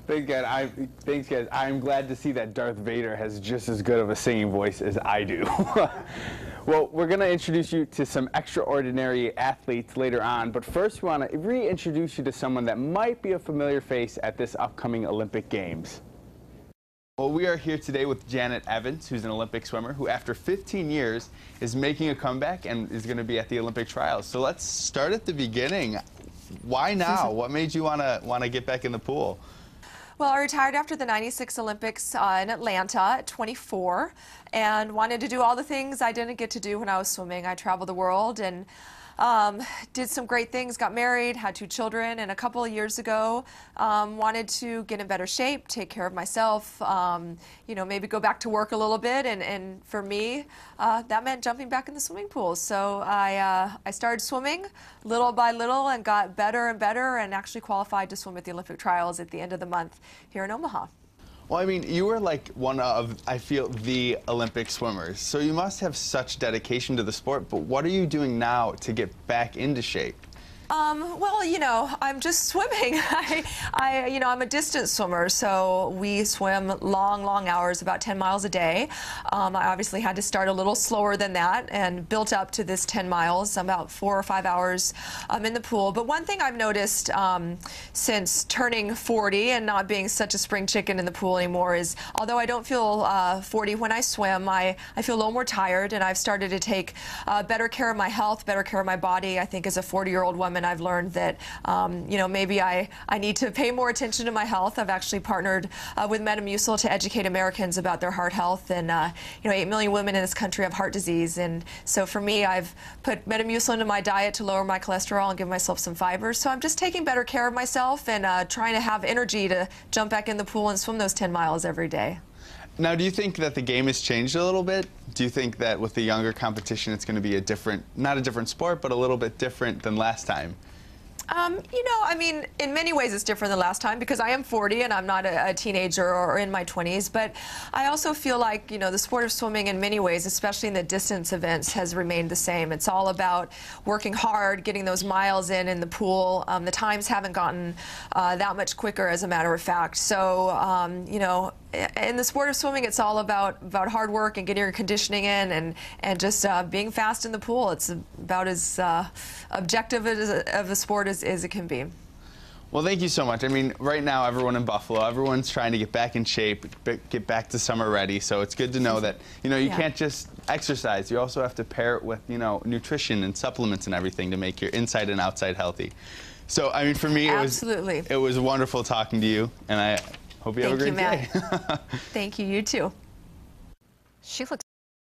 Thanks, guys. I'm glad to see that Darth Vader has just as good of a singing voice as I do. Well, we're going to introduce you to some extraordinary athletes later on, but first we want to reintroduce you to someone that might be a familiar face at this upcoming Olympic Games. Well, we are here today with Janet Evans, who's an Olympic swimmer, who after 15 years is making a comeback and is going to be at the Olympic trials. So let's start at the beginning. Why now? What made you want to get back in the pool? Well, I retired after the '96 Olympics in Atlanta at 24 and wanted to do all the things I didn't get to do when I was swimming. I traveled the world and did some great things, got married, had 2 children, and a couple of years ago wanted to get in better shape, take care of myself, you know, maybe go back to work a little bit, and for me, that meant jumping back in the swimming pool. So I started swimming little by little and got better and better and actually qualified to swim at the Olympic trials at the end of the month here in Omaha. Well, I mean, you were like one of, I feel, the Olympic swimmers. So you must have such dedication to the sport, but what are you doing now to get back into shape? Well, you know, I'm just swimming. You know, I'm a distance swimmer, so we swim long hours, about 10 miles a day. I obviously had to start a little slower than that and built up to this 10 miles, about 4 or 5 hours in the pool. But one thing I've noticed since turning 40 and not being such a spring chicken in the pool anymore is, although I don't feel 40 when I swim, I feel a little more tired, and I've started to take better care of my health, better care of my body. I think as a 40-year-old woman, I've learned that, you know, maybe I need to pay more attention to my health. I've actually partnered with Metamucil to educate Americans about their heart health, and you know, 8 million women in this country have heart disease, and so for me, I've put Metamucil into my diet to lower my cholesterol and give myself some fibers. So I'm just taking better care of myself and trying to have energy to jump back in the pool and swim those 10 miles every day. Now, do you think that the game has changed a little bit? Do you think that with the younger competition, it's going to be a different, not a different sport, but a little bit different than last time? You know, I mean, in many ways it's different than last time because I am 40 and I'm not a teenager or in my 20s, but I also feel like, you know, the sport of swimming in many ways, especially in the distance events, has remained the same. It's all about working hard, getting those miles in the pool. The times haven't gotten that much quicker, as a matter of fact. So, you know, in the sport of swimming, it's all about hard work and getting your conditioning in and just being fast in the pool. It's about as objective of a sport as it can be. Well, thank you so much. I mean, right now, everyone in Buffalo, everyone's trying to get back in shape, get back to summer ready. So it's good to know that, you know, you can't just exercise. You also have to pair it with, you know, nutrition and supplements and everything to make your inside and outside healthy. So, I mean, for me, it was wonderful talking to you, and I hope you have a great day. Thank you, Matt. Thank you, you too. She looks